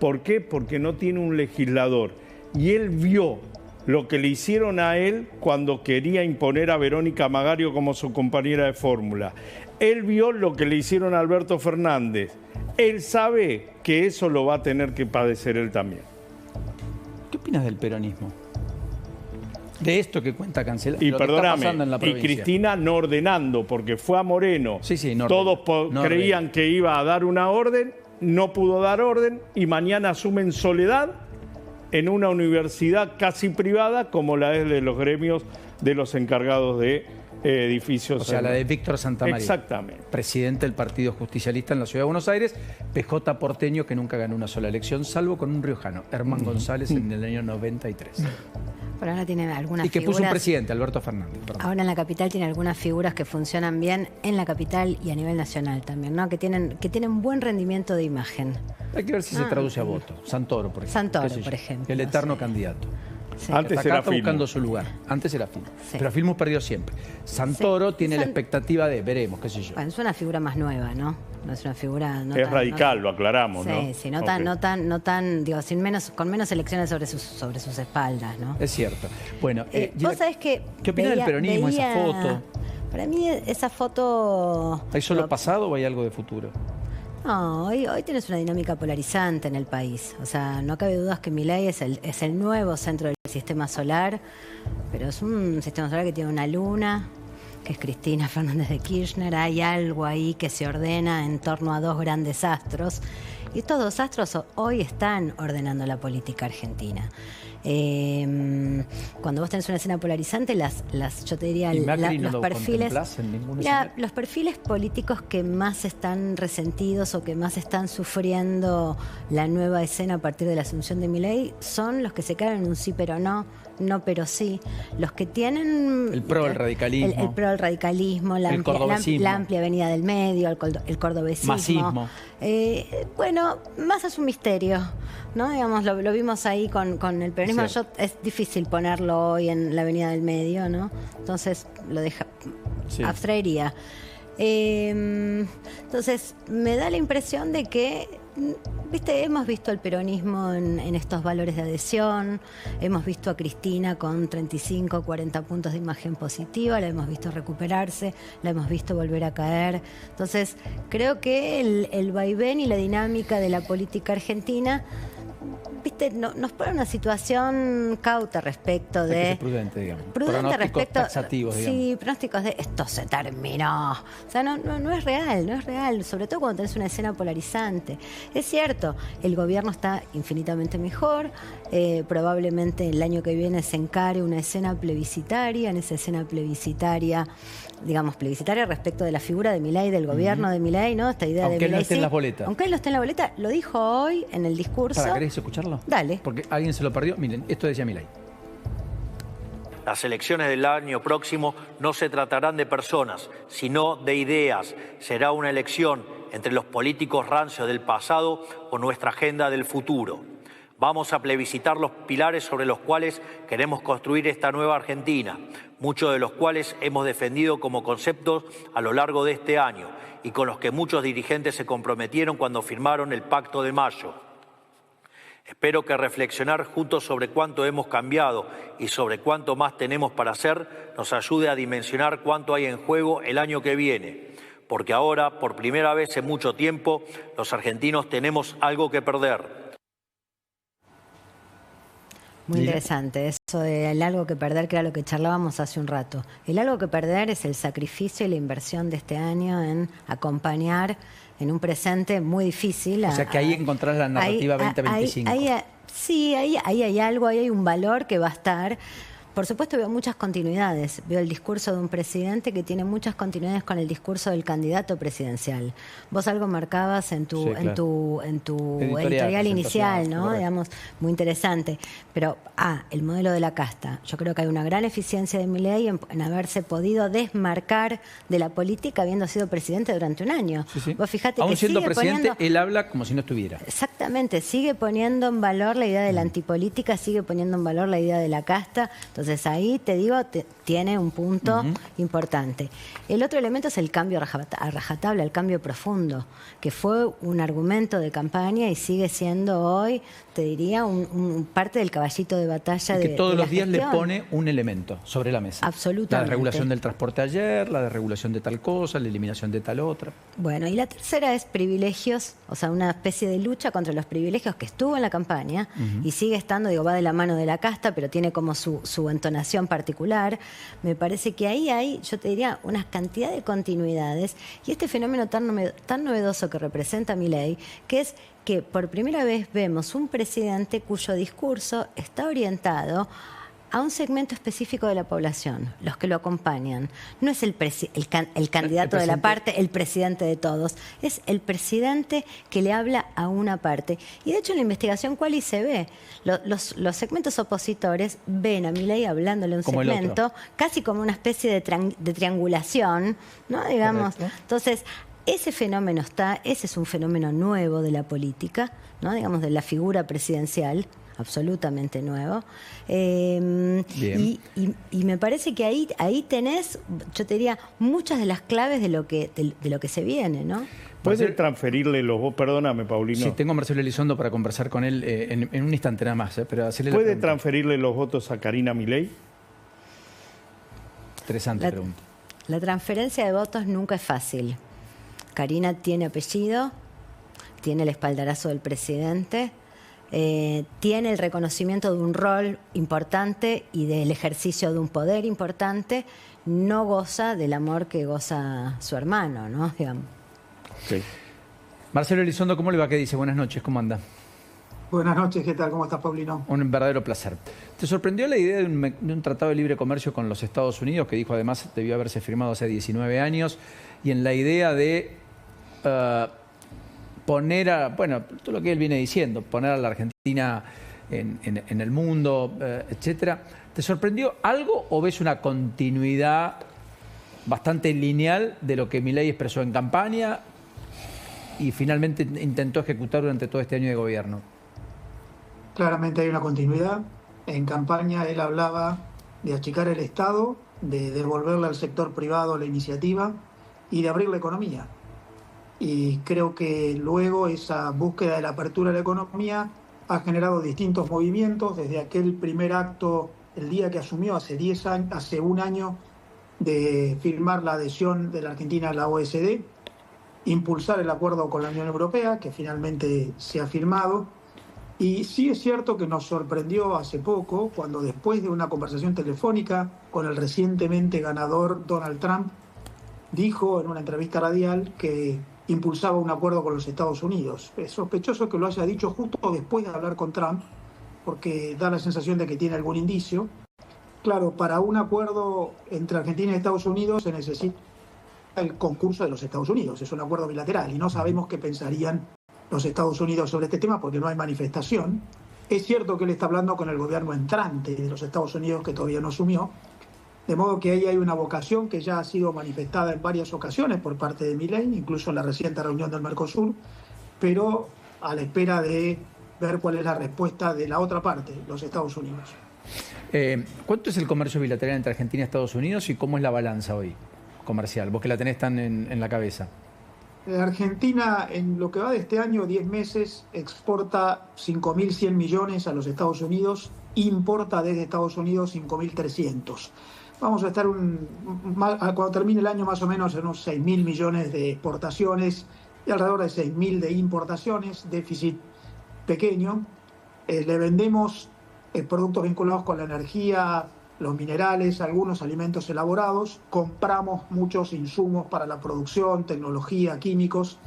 ¿Por qué? Porque no tiene un legislador. Y él vio lo que le hicieron a él cuando quería imponer a Verónica Magario como su compañera de fórmula. Él vio lo que le hicieron a Alberto Fernández. Él sabe que eso lo va a tener que padecer él también. ¿Qué opinas del peronismo? De esto que cuenta Cancelar. Y perdóname, y Cristina no ordenando, porque fue a Moreno. Sí, no todos creían que iba a dar una orden, no pudo dar orden, y mañana asumen soledad en una universidad casi privada como la es de los gremios de los encargados de edificios. O sea, la de Víctor Santamaría. Exactamente. Presidente del Partido Justicialista en la Ciudad de Buenos Aires, PJ porteño que nunca ganó una sola elección, salvo con un riojano, Herman González, en el año 93. Por ahora tiene algunas y que figuras, puso un presidente, Alberto Fernández. Perdón. Ahora en la capital tiene algunas figuras que funcionan bien en la capital y a nivel nacional también, ¿no? Que tienen buen rendimiento de imagen. Hay que ver si se traduce a voto. Santoro, por ejemplo. Santoro, por ejemplo. El eterno candidato. Sí. Antes era está buscando su lugar. Antes era Filmus. Sí. Pero Filmus perdió siempre. Santoro tiene la expectativa de, veremos, qué sé yo. Bueno, es una figura más nueva, ¿no? No es una figura... No es tan, radical, lo aclaramos, sí, ¿no? Sí, no tan, digo, con menos elecciones sobre sus espaldas, ¿no? Es cierto. Bueno, vos sabés que... ¿Qué opina del peronismo, esa foto? Para mí esa foto... ¿Hay solo pasado o hay algo de futuro? No, hoy tienes una dinámica polarizante en el país. O sea, no cabe dudas que Milei es el nuevo centro del sistema solar, pero es un sistema solar que tiene una luna, que es Cristina Fernández de Kirchner. Hay algo ahí que se ordena en torno a dos grandes astros. Y estos dos astros hoy están ordenando la política argentina. Cuando vos tenés una escena polarizante, yo te diría, los perfiles, los perfiles políticos que más están resentidos o que más están sufriendo la nueva escena a partir de la asunción de Milei son los que se quedan en un sí pero no pero sí, los que tienen el pro del radicalismo, el pro del radicalismo, la amplia avenida del medio, el cordobesismo, masismo. Bueno, más es un misterio, ¿no? Digamos, lo vimos ahí con el peronismo. Es difícil ponerlo hoy en la avenida del medio, ¿no? Entonces lo abstraería. Entonces me da la impresión de que, viste, hemos visto el peronismo en estos valores de adhesión, hemos visto a Cristina con 35, 40 puntos de imagen positiva, la hemos visto recuperarse, la hemos visto volver a caer. Entonces creo que el vaivén y la dinámica de la política argentina, viste, nos pone en una situación cauta respecto de... Hay que ser prudente, digamos. Prudente respecto... taxativos, digamos. Sí, pronósticos de esto se terminó. O sea, no es real, sobre todo cuando tenés una escena polarizante. Es cierto, el gobierno está infinitamente mejor, probablemente el año que viene se encare una escena plebiscitaria, en esa escena plebiscitaria, digamos, plebiscitaria respecto de la figura de Milei, del gobierno de Milei, ¿no? Esta idea aunque de Milei, él no esté en las boletas. Aunque él no esté en la boleta, lo dijo hoy en el discurso. ¿Querés escucharlo? Dale. Porque alguien se lo perdió. Miren, esto decía Milei. Las elecciones del año próximo no se tratarán de personas, sino de ideas. Será una elección entre los políticos rancios del pasado o nuestra agenda del futuro. Vamos a plebiscitar los pilares sobre los cuales queremos construir esta nueva Argentina, muchos de los cuales hemos defendido como conceptos a lo largo de este año y con los que muchos dirigentes se comprometieron cuando firmaron el Pacto de Mayo. Espero que reflexionar juntos sobre cuánto hemos cambiado y sobre cuánto más tenemos para hacer nos ayude a dimensionar cuánto hay en juego el año que viene, porque ahora, por primera vez en mucho tiempo, los argentinos tenemos algo que perder. Muy interesante, eso del algo que perder, que era lo que charlábamos hace un rato. El algo que perder es el sacrificio y la inversión de este año en acompañar en un presente muy difícil. O sea que ahí encontrás la narrativa 2025. Sí, ahí hay algo, ahí hay un valor que va a estar. Por supuesto veo muchas continuidades, veo el discurso de un presidente que tiene muchas continuidades con el discurso del candidato presidencial. Vos algo marcabas en tu editorial inicial, ¿no? Digamos, muy interesante. Pero, el modelo de la casta. Yo creo que hay una gran eficiencia de Milei en haberse podido desmarcar de la política habiendo sido presidente durante un año. Sí. Vos fijate aún que siendo sigue presidente, él habla como si no estuviera. Exactamente, sigue poniendo en valor la idea de la antipolítica, sigue poniendo en valor la idea de la casta. Entonces ahí te digo, tiene un punto importante. El otro elemento es el cambio a rajatabla, el cambio profundo, que fue un argumento de campaña y sigue siendo hoy, te diría, un parte del caballito de batalla de la gestión. Que todos los días le pone un elemento sobre la mesa. Absolutamente. La desregulación del transporte ayer, la desregulación de tal cosa, la eliminación de tal otra. Bueno, y la tercera es privilegios, o sea, una especie de lucha contra los privilegios que estuvo en la campaña y sigue estando, digo, va de la mano de la casta, pero tiene como su entonación particular. Me parece que ahí hay, yo te diría, una cantidad de continuidades y este fenómeno tan novedoso que representa Milei, que es que por primera vez vemos un presidente cuyo discurso está orientado a un segmento específico de la población, los que lo acompañan. No es el candidato de la parte, el presidente de todos. Es el presidente que le habla a una parte. Y de hecho en la investigación Qualy se ve. Los segmentos opositores ven a Milei hablándole a un como segmento, casi como una especie de triangulación, ¿no? Digamos. Correcto. Entonces, ese fenómeno ese es un fenómeno nuevo de la política, ¿no? Digamos, de la figura presidencial, absolutamente nuevo. Y me parece que ahí tenés, yo te diría, muchas de las claves de lo que se viene, ¿no? ¿Puede transferirle los votos? Perdóname, Paulino. Sí, tengo a Marcelo Elizondo para conversar con él en un instante nada más, pero hacerle ¿Puede transferirle los votos a Karina Milei? Interesante pregunta. La transferencia de votos nunca es fácil. Karina tiene apellido, tiene el espaldarazo del presidente. tiene el reconocimiento de un rol importante y del ejercicio de un poder importante, no goza del amor que goza su hermano, ¿no? Digamos. Sí. Marcelo Elizondo, ¿cómo le va? ¿Qué dice? Buenas noches, ¿cómo anda? Buenas noches, ¿qué tal? ¿Cómo estás, Paulino? Un verdadero placer. ¿Te sorprendió la idea de un tratado de libre comercio con los Estados Unidos, que dijo además debió haberse firmado hace 19 años, y en la idea de poner a, bueno, todo lo que él viene diciendo, poner a la Argentina en el mundo, etcétera? ¿Te sorprendió algo o ves una continuidad bastante lineal de lo que Milei expresó en campaña y finalmente intentó ejecutar durante todo este año de gobierno? Claramente hay una continuidad. En campaña él hablaba de achicar el Estado, de devolverle al sector privado la iniciativa y de abrir la economía. Y creo que luego esa búsqueda de la apertura de la economía ha generado distintos movimientos, desde aquel primer acto, el día que asumió hace un año, de firmar la adhesión de la Argentina a la OSD, impulsar el acuerdo con la Unión Europea, que finalmente se ha firmado. Y sí es cierto que nos sorprendió hace poco, cuando después de una conversación telefónica con el recientemente ganador Donald Trump, dijo en una entrevista radial que impulsaba un acuerdo con los Estados Unidos. Es sospechoso que lo haya dicho justo después de hablar con Trump, porque da la sensación de que tiene algún indicio. Claro, para un acuerdo entre Argentina y Estados Unidos se necesita el concurso de los Estados Unidos. Es un acuerdo bilateral y no sabemos qué pensarían los Estados Unidos sobre este tema porque no hay manifestación. Es cierto que él está hablando con el gobierno entrante de los Estados Unidos, que todavía no asumió, de modo que ahí hay una vocación que ya ha sido manifestada en varias ocasiones por parte de Milei, incluso en la reciente reunión del Mercosur, pero a la espera de ver cuál es la respuesta de la otra parte, los Estados Unidos. ¿Cuánto es el comercio bilateral entre Argentina y Estados Unidos y cómo es la balanza hoy comercial? Vos que la tenés tan en la cabeza. Argentina, en lo que va de este año, 10 meses, exporta 5.100 millones a los Estados Unidos, importa desde Estados Unidos 5.300. Vamos a estar cuando termine el año más o menos en unos 6.000 millones de exportaciones y alrededor de 6.000 de importaciones, déficit pequeño. Le vendemos productos vinculados con la energía, los minerales, algunos alimentos elaborados, compramos muchos insumos para la producción, tecnología, químicos.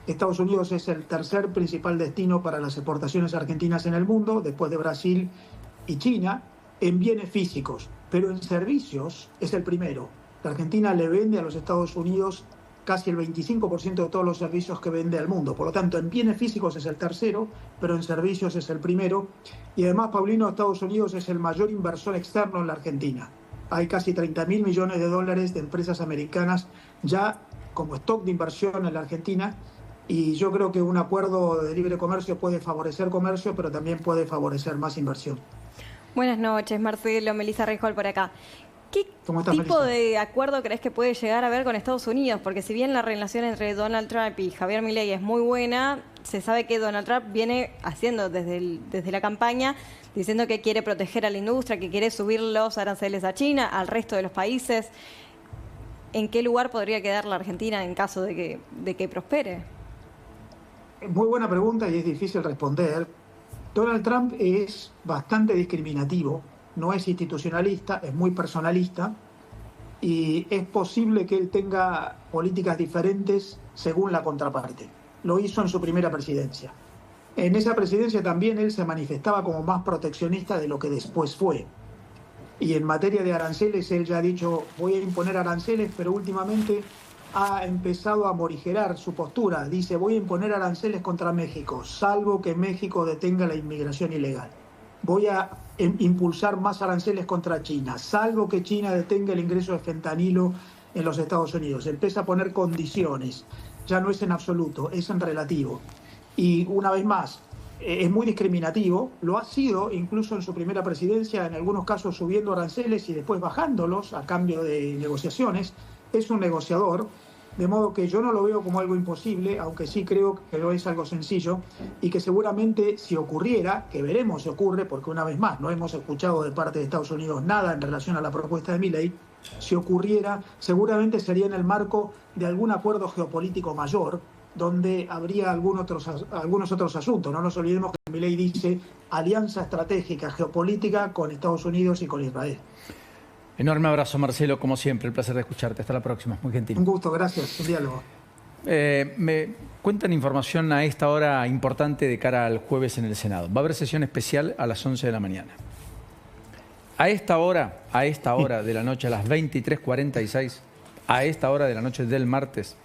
Estados Unidos es el tercer principal destino para las exportaciones argentinas en el mundo, después de Brasil y China, en bienes físicos, pero en servicios es el primero. La Argentina le vende a los Estados Unidos casi el 25% de todos los servicios que vende al mundo. Por lo tanto, en bienes físicos es el tercero, pero en servicios es el primero. Y además, Paulino, Estados Unidos es el mayor inversor externo en la Argentina. Hay casi 30.000 millones de dólares de empresas americanas ya como stock de inversión en la Argentina. Y yo creo que un acuerdo de libre comercio puede favorecer comercio, pero también puede favorecer más inversión. Buenas noches, Marcelo. Melissa Rejol por acá. ¿Qué tipo Melissa? de acuerdo crees que puede llegar a haber con Estados Unidos? Porque si bien la relación entre Donald Trump y Javier Milei es muy buena, se sabe que Donald Trump viene haciendo desde la campaña, diciendo que quiere proteger a la industria, que quiere subir los aranceles a China, al resto de los países. ¿En qué lugar podría quedar la Argentina en caso de que prospere? Muy buena pregunta y es difícil responder. Donald Trump es bastante discriminativo. No es institucionalista, es muy personalista y es posible que él tenga políticas diferentes según la contraparte. Lo hizo en su primera presidencia. En esa presidencia también él se manifestaba como más proteccionista de lo que después fue. Y en materia de aranceles, él ya ha dicho, voy a imponer aranceles, pero últimamente ha empezado a morigerar su postura. Dice, voy a imponer aranceles contra México, salvo que México detenga la inmigración ilegal. Voy a impulsar más aranceles contra China, salvo que China detenga el ingreso de fentanilo en los Estados Unidos. Empieza a poner condiciones. Ya no es en absoluto, es en relativo. Y una vez más, es muy discriminativo. Lo ha sido incluso en su primera presidencia, en algunos casos subiendo aranceles y después bajándolos a cambio de negociaciones. Es un negociador. De modo que yo no lo veo como algo imposible, aunque sí creo que no es algo sencillo y que seguramente si ocurriera, que veremos si ocurre, porque una vez más no hemos escuchado de parte de Estados Unidos nada en relación a la propuesta de Milei, si ocurriera seguramente sería en el marco de algún acuerdo geopolítico mayor, donde habría algunos otros asuntos. No nos olvidemos que Milei dice alianza estratégica geopolítica con Estados Unidos y con Israel. Enorme abrazo, Marcelo, como siempre, el placer de escucharte. Hasta la próxima, muy gentil. Un gusto, gracias, un diálogo. Me cuentan información a esta hora importante de cara al jueves en el Senado. Va a haber sesión especial a las 11 de la mañana. A esta hora de la noche, a las 23:46, a esta hora de la noche del martes,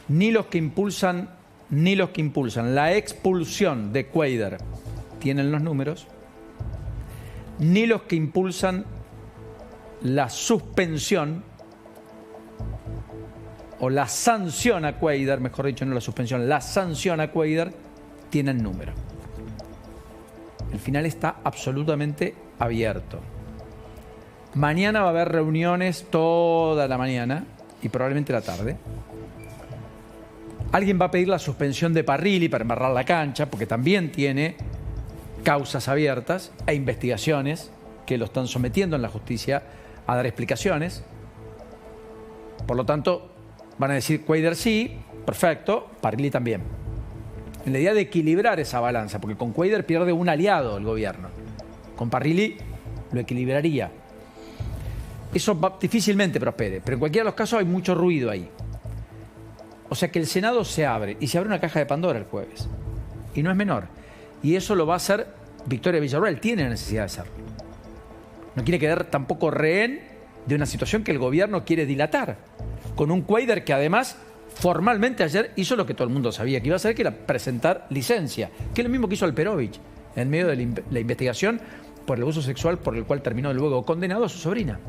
ni los que impulsan la expulsión de Cuéllar tienen los números, ni los que impulsan la suspensión o la sanción a Cuéllar, mejor dicho, no la suspensión, la sanción a Cuéllar, tienen número. El final está absolutamente abierto. Mañana va a haber reuniones toda la mañana y probablemente la tarde. Alguien va a pedir la suspensión de Parrilli para embarrar la cancha, porque también tiene causas abiertas e investigaciones que lo están sometiendo en la justicia a dar explicaciones. Por lo tanto, van a decir Cuéllar sí, perfecto, Parrilli también. En la idea de equilibrar esa balanza, porque con Cuéllar pierde un aliado el gobierno. Con Parrilli lo equilibraría. Eso difícilmente prospere, pero en cualquiera de los casos hay mucho ruido ahí. O sea que el Senado se abre, y se abre una caja de Pandora el jueves. Y no es menor. Y eso lo va a hacer Victoria Villarruel, tiene la necesidad de hacerlo. No quiere quedar tampoco rehén de una situación que el gobierno quiere dilatar. Con un Cuéllar que además formalmente ayer hizo lo que todo el mundo sabía que iba a hacer, que era presentar licencia. Que es lo mismo que hizo Alperovich en medio de la investigación por el abuso sexual por el cual terminó luego condenado a su sobrina.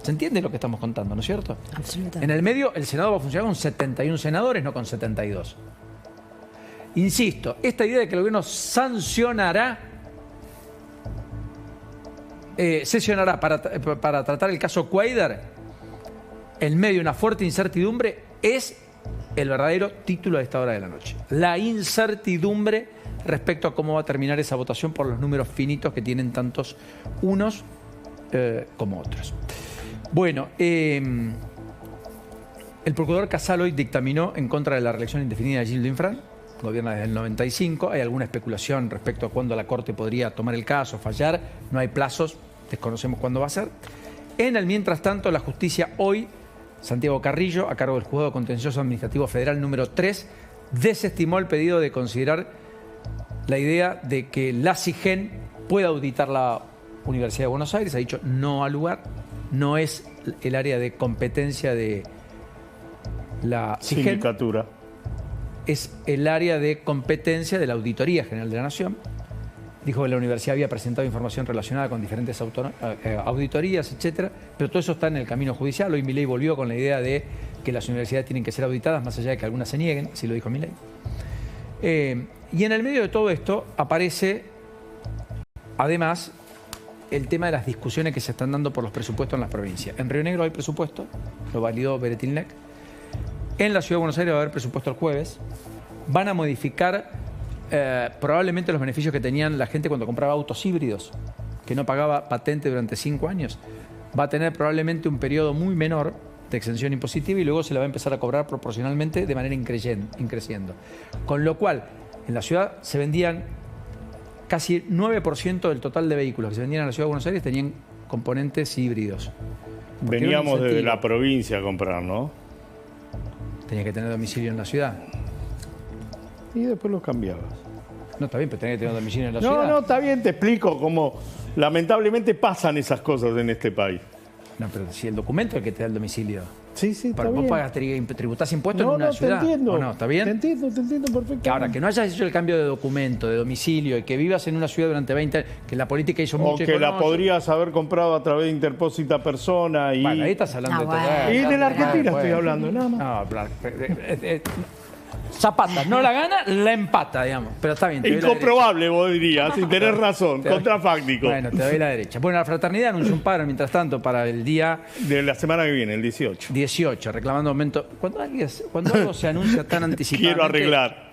¿Se entiende lo que estamos contando, no es cierto? Absolutamente. En el medio, el Senado va a funcionar con 71 senadores, no con 72. Insisto, esta idea de que el gobierno sesionará para tratar el caso Cuéllar en medio de una fuerte incertidumbre es el verdadero título de esta hora de la noche. La incertidumbre respecto a cómo va a terminar esa votación por los números finitos que tienen tantos unos como otros. Bueno, el procurador Casal hoy dictaminó en contra de la reelección indefinida de Gildo Infran, gobierna desde el 95, hay alguna especulación respecto a cuándo la Corte podría tomar el caso, fallar, no hay plazos, desconocemos cuándo va a ser. En el mientras tanto, la justicia hoy, Santiago Carrillo, a cargo del Juzgado Contencioso Administrativo Federal número 3, desestimó el pedido de considerar la idea de que la CIGEN pueda auditar la Universidad de Buenos Aires, ha dicho no al lugar. No es el área de competencia de la CIGEN, sindicatura. Es el área de competencia de la Auditoría General de la Nación. Dijo que la universidad había presentado información relacionada con diferentes auditorías, etcétera, pero todo eso está en el camino judicial. Hoy Milei volvió con la idea de que las universidades tienen que ser auditadas, más allá de que algunas se nieguen, así lo dijo Milei. Y en el medio de todo esto aparece, además, el tema de las discusiones que se están dando por los presupuestos en las provincias. En Río Negro hay presupuesto, lo validó Beretilnec. En la Ciudad de Buenos Aires va a haber presupuesto el jueves. Van a modificar probablemente los beneficios que tenían la gente cuando compraba autos híbridos, que no pagaba patente durante 5 años. Va a tener probablemente un periodo muy menor de exención impositiva y luego se la va a empezar a cobrar proporcionalmente de manera increciendo. Con lo cual, en la ciudad se vendían casi 9% del total de vehículos que se vendían en la Ciudad de Buenos Aires tenían componentes híbridos. Veníamos desde la provincia a comprar, ¿no? Tenía que tener domicilio en la ciudad. Y después los cambiabas. No, está bien, pero tenía que tener domicilio en la ciudad. No, está bien, te explico cómo lamentablemente pasan esas cosas en este país. No, pero si el documento es el que te da el domicilio. Sí, está vos bien. tributás impuestos en una ciudad. Te entiendo. ¿O no? ¿Está bien? Te entiendo perfectamente. Que ahora, que no hayas hecho el cambio de documento, de domicilio, y que vivas en una ciudad durante 20 años, que la política hizo mucho. O que la podrías haber comprado a través de interpósita persona. Y... Bueno, ahí estás hablando de todo. Y de la Argentina estoy hablando, nada más. No, Zapata no la gana, la empata, digamos. Pero está bien. Incomprobable, vos dirías, sin tener razón, contrafáctico. Bueno, te doy la derecha. Bueno, la fraternidad anunció un paro, mientras tanto, para el día... De la semana que viene, el 18. 18, reclamando aumento. Cuando algo se anuncia tan anticipadamente... Quiero arreglar.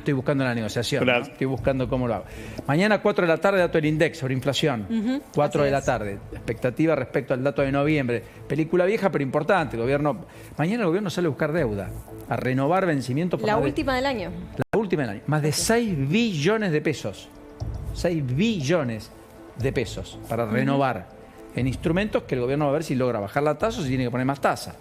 estoy buscando la negociación, ¿no? Gracias. Estoy buscando cómo lo hago. Mañana 4 de la tarde, dato del INDEC sobre inflación. 4 de la tarde. Expectativa respecto al dato de noviembre. Película vieja pero importante. Mañana el gobierno sale a buscar deuda, a renovar vencimientos. La última del año. La última del año. Más de 6 billones de pesos. 6 billones de pesos para renovar en instrumentos que el gobierno va a ver si logra bajar la tasa o si tiene que poner más tasa.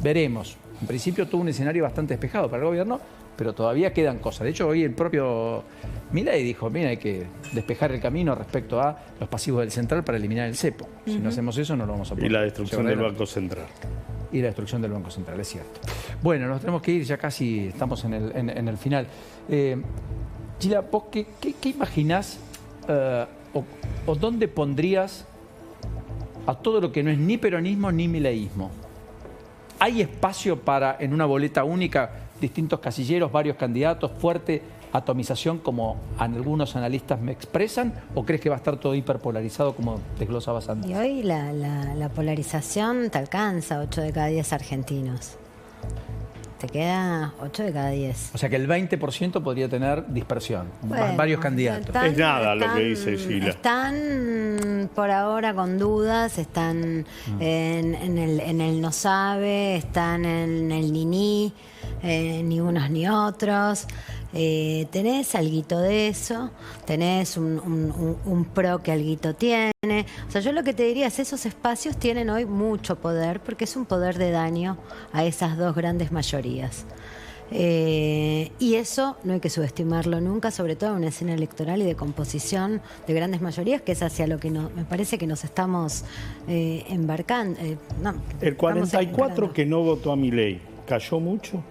Veremos. En principio tuvo un escenario bastante despejado para el gobierno, pero todavía quedan cosas. De hecho, hoy el propio Milei dijo, mira, hay que despejar el camino respecto a los pasivos del central para eliminar el cepo. Si no hacemos eso, no lo vamos a poder. Y la destrucción del Banco Central. Y la destrucción del Banco Central, es cierto. Bueno, nos tenemos que ir, ya casi estamos en el final. Gila, ¿vos qué imaginás o dónde pondrías a todo lo que no es ni peronismo ni mileísmo? ¿Hay espacio para, en una boleta única, distintos casilleros, varios candidatos, fuerte atomización como algunos analistas me expresan? ¿O crees que va a estar todo hiperpolarizado como desglosabas antes? Y hoy la polarización te alcanza 8 de cada 10 argentinos. Te queda 8 de cada 10. O sea que el 20% podría tener dispersión, Bueno, varios candidatos. Es nada lo que dice Gila. Están por ahora con dudas, están en el no sabe, están en el ni, ni unos ni otros. Tenés alguito de eso, tenés un pro que alguito tiene. O sea, yo lo que te diría es esos espacios tienen hoy mucho poder porque es un poder de daño a esas dos grandes mayorías. Y eso no hay que subestimarlo nunca, sobre todo en una escena electoral y de composición de grandes mayorías, que es hacia lo que me parece que nos estamos embarcando. El 44 que no votó a Milei, ¿cayó mucho?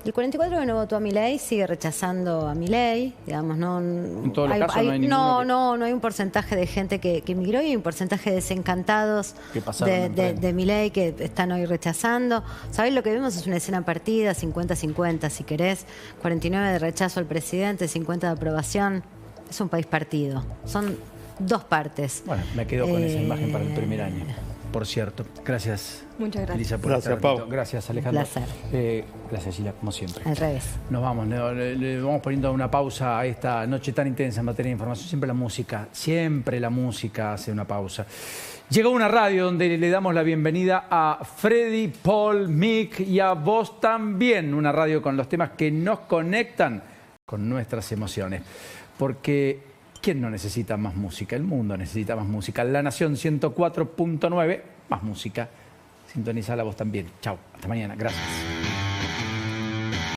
El 44 que no votó a Milei sigue rechazando a Milei, digamos, no. En todos los casos no hay ninguno no hay un porcentaje de gente que emigró y hay un porcentaje de desencantados de Milei que están hoy rechazando. ¿Sabés? Lo que vemos es una escena partida, 50-50, si querés, 49 de rechazo al presidente, 50 de aprobación. Es un país partido. Son dos partes. Bueno, me quedo con esa imagen para el primer año. Por cierto, gracias. Muchas gracias. Elisa, por Gracias, este ratito. Pau. Gracias, Alejandro. Un placer. Gracias, Gila, como siempre. Al revés. Nos vamos, le vamos poniendo una pausa a esta noche tan intensa en materia de información. Siempre la música hace una pausa. Llegó una radio donde le damos la bienvenida a Freddy, Paul, Mick y a vos también. Una radio con los temas que nos conectan con nuestras emociones. Porque ¿quién no necesita más música? El mundo necesita más música. La Nación 104.9, más música. Sintonizala vos también. Chau, hasta mañana. Gracias.